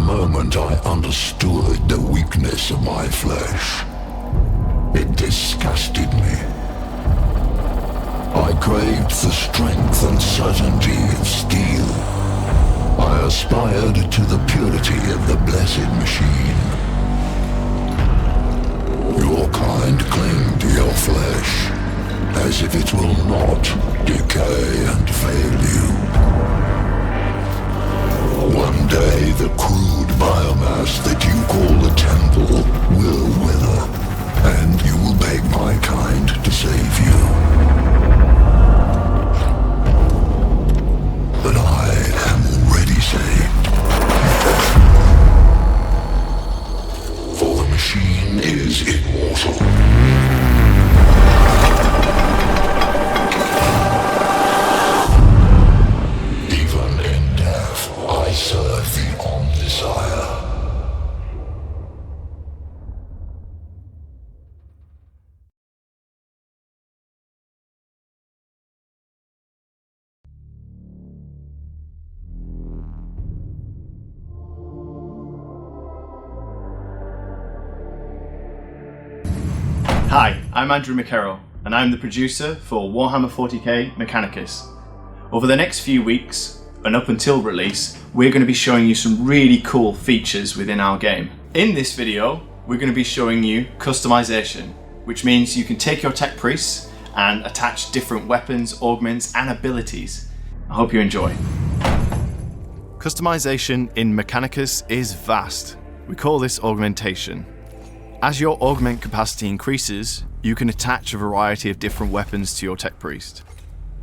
moment I understood the weakness of my flesh, it disgusted me. I craved the strength and certainty of steel. I aspired to the purity of the blessed machine. Your kind cling to your flesh, as if it will not decay and fail you. One day the crude biomass that you call the temple will wither, and you will beg my kind to save you. But I am already saved. For the machine is immortal. I serve the Onde desire. Hi, I'm Andrew McCarroll, and I'm the producer for Warhammer 40k Mechanicus. Over the next few weeks, and up until release, we're going to be showing you some really cool features within our game. In this video, we're going to be showing you customization, which means you can take your tech priests and attach different weapons, augments, and abilities. I hope you enjoy. Customization in Mechanicus is vast. We call this augmentation. As your augment capacity increases, you can attach a variety of different weapons to your tech priest.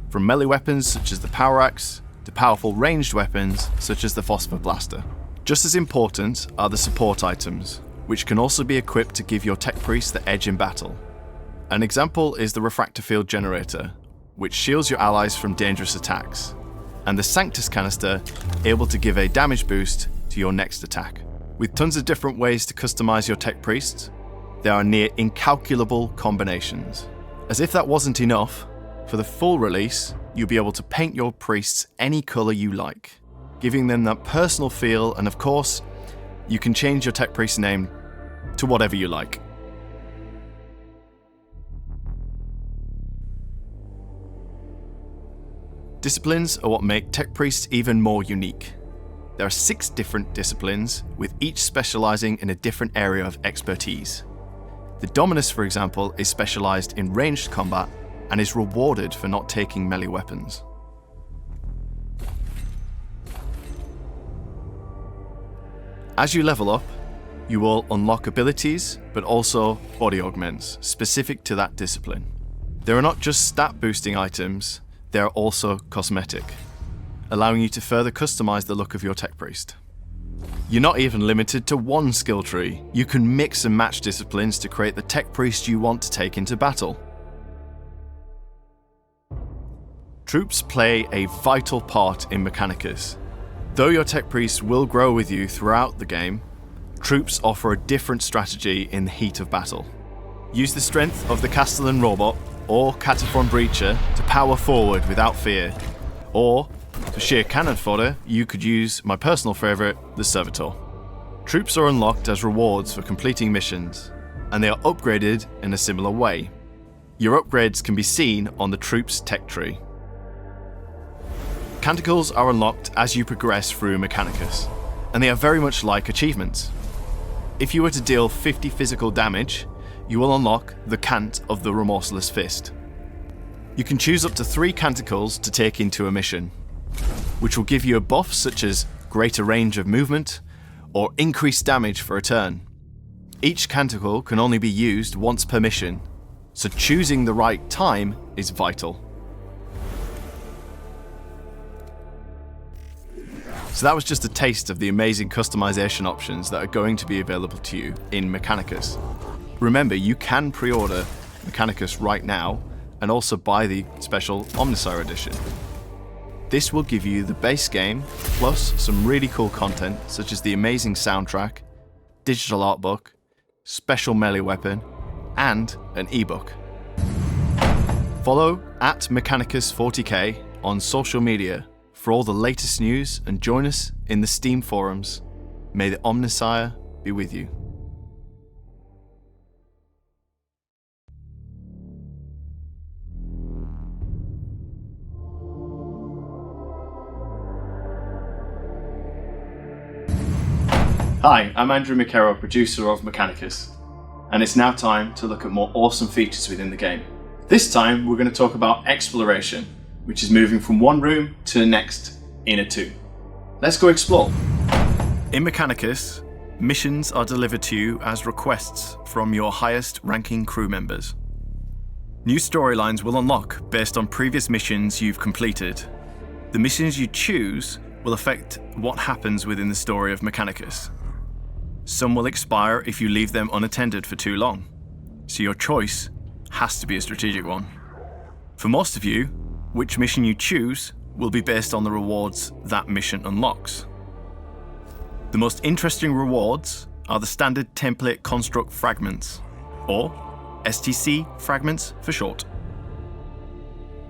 From melee weapons such as the power axe, to powerful ranged weapons such as the phosphor blaster. Just as important are the support items, which can also be equipped to give your tech priest the edge in battle. An example is the refractor field generator, which shields your allies from dangerous attacks, and the Sanctus canister, able to give a damage boost to your next attack. With tons of different ways to customize your tech priest, there are near incalculable combinations. As if that wasn't enough, for the full release, you'll be able to paint your priests any colour you like, giving them that personal feel, and of course, you can change your tech priest name to whatever you like. Disciplines are what make tech priests even more unique. There are 6 different disciplines, with each specialising in a different area of expertise. The Dominus, for example, is specialised in ranged combat and is rewarded for not taking melee weapons. As you level up, you will unlock abilities, but also body augments specific to that discipline. They are not just stat boosting items, they are also cosmetic, allowing you to further customize the look of your tech priest. You're not even limited to one skill tree. You can mix and match disciplines to create the tech priest you want to take into battle. Troops play a vital part in Mechanicus. Though your tech priest will grow with you throughout the game, troops offer a different strategy in the heat of battle. Use the strength of the Castellan robot or Cataphron breacher to power forward without fear, or for sheer cannon fodder, you could use my personal favourite, the Servitor. Troops are unlocked as rewards for completing missions, and they are upgraded in a similar way. Your upgrades can be seen on the troop's tech tree. Canticles are unlocked as you progress through Mechanicus, and they are very much like achievements. If you were to deal 50 physical damage, you will unlock the Cant of the Remorseless Fist. You can choose up to 3 canticles to take into a mission, which will give you a buff such as greater range of movement or increased damage for a turn. Each canticle can only be used once per mission, so choosing the right time is vital. So that was just a taste of the amazing customization options that are going to be available to you in Mechanicus. Remember, you can pre-order Mechanicus right now and also buy the special Omnissiah edition. This will give you the base game, plus some really cool content such as the amazing soundtrack, digital art book, special melee weapon, and an ebook. Follow @Mechanicus40k on social media for all the latest news and join us in the Steam forums. May the Omnissiah be with you. Hi, I'm Andrew McKerrow, producer of Mechanicus, and it's now time to look at more awesome features within the game. This time we're going to talk about exploration, which is moving from one room to the next in a tomb. Let's go explore. In Mechanicus, missions are delivered to you as requests from your highest ranking crew members. New storylines will unlock based on previous missions you've completed. The missions you choose will affect what happens within the story of Mechanicus. Some will expire if you leave them unattended for too long, so your choice has to be a strategic one. For most of you, which mission you choose will be based on the rewards that mission unlocks. The most interesting rewards are the standard template construct fragments, or STC fragments for short.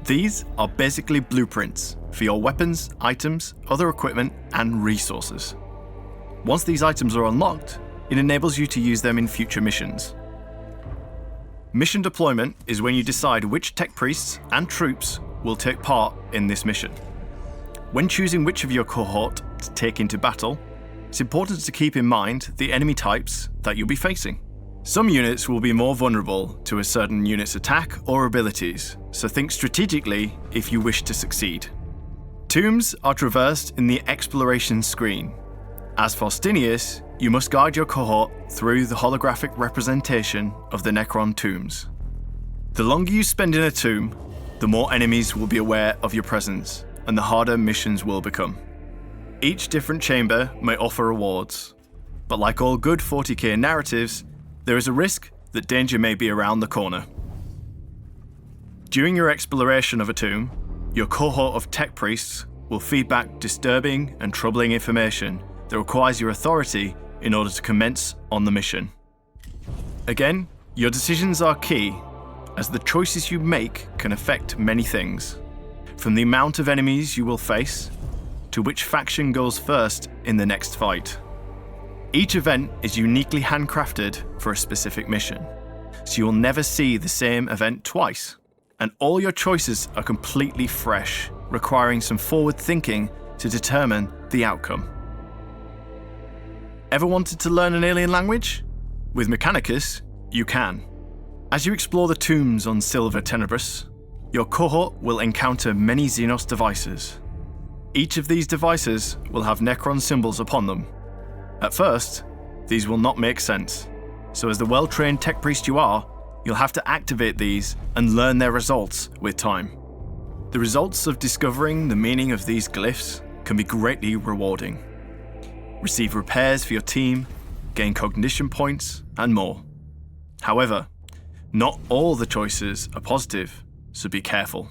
These are basically blueprints for your weapons, items, other equipment, and resources. Once these items are unlocked, it enables you to use them in future missions. Mission deployment is when you decide which tech priests and troops will take part in this mission. When choosing which of your cohort to take into battle, it's important to keep in mind the enemy types that you'll be facing. Some units will be more vulnerable to a certain unit's attack or abilities, so think strategically if you wish to succeed. Tombs are traversed in the exploration screen. As Faustinius, you must guide your cohort through the holographic representation of the Necron tombs. The longer you spend in a tomb, the more enemies will be aware of your presence, and the harder missions will become. Each different chamber may offer rewards, but like all good 40k narratives, there is a risk that danger may be around the corner. During your exploration of a tomb, your cohort of tech priests will feed back disturbing and troubling information that requires your authority in order to commence on the mission. Again, your decisions are key, as the choices you make can affect many things, from the amount of enemies you will face, to which faction goes first in the next fight. Each event is uniquely handcrafted for a specific mission, so you will never see the same event twice, and all your choices are completely fresh, requiring some forward thinking to determine the outcome. Ever wanted to learn an alien language? With Mechanicus, you can. As you explore the tombs on Silver Tenebris, your cohort will encounter many Xenos devices. Each of these devices will have Necron symbols upon them. At first, these will not make sense, so as the well-trained tech priest you are, you'll have to activate these and learn their results with time. The results of discovering the meaning of these glyphs can be greatly rewarding. Receive repairs for your team, gain cognition points, and more. However, not all the choices are positive, so be careful.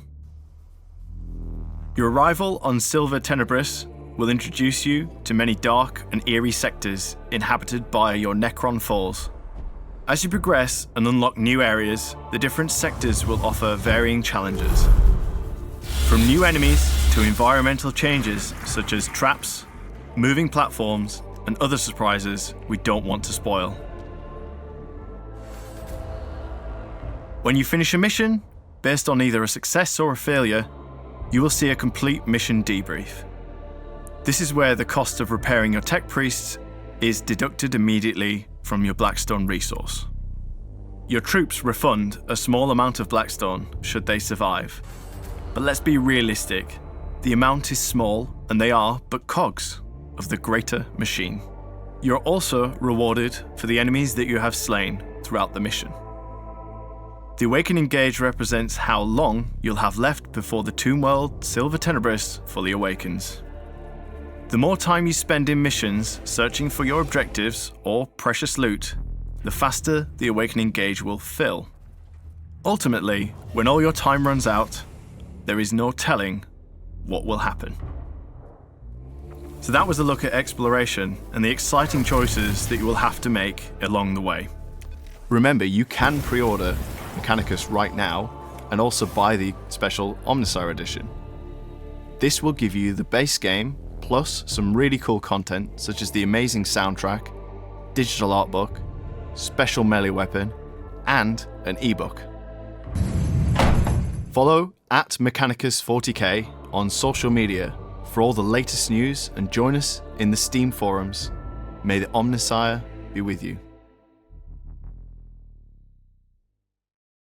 Your arrival on Silver Tenebris will introduce you to many dark and eerie sectors inhabited by your Necron foes. As you progress and unlock new areas, the different sectors will offer varying challenges. From new enemies to environmental changes such as traps, moving platforms, and other surprises we don't want to spoil. When you finish a mission, based on either a success or a failure, you will see a complete mission debrief. This is where the cost of repairing your tech priests is deducted immediately from your Blackstone resource. Your troops refund a small amount of Blackstone should they survive. But let's be realistic, the amount is small and they are but cogs of the greater machine. You're also rewarded for the enemies that you have slain throughout the mission. The Awakening Gauge represents how long you'll have left before the Tomb World Silver Tenebris fully awakens. The more time you spend in missions searching for your objectives or precious loot, the faster the Awakening Gauge will fill. Ultimately, when all your time runs out, there is no telling what will happen. So that was a look at exploration and the exciting choices that you will have to make along the way. Remember, you can pre-order Mechanicus right now and also buy the special Omnissiah edition. This will give you the base game plus some really cool content such as the amazing soundtrack, digital art book, special melee weapon, and an ebook. Follow at Mechanicus40k on social media for all the latest news and join us in the Steam forums. May the Omnissiah be with you.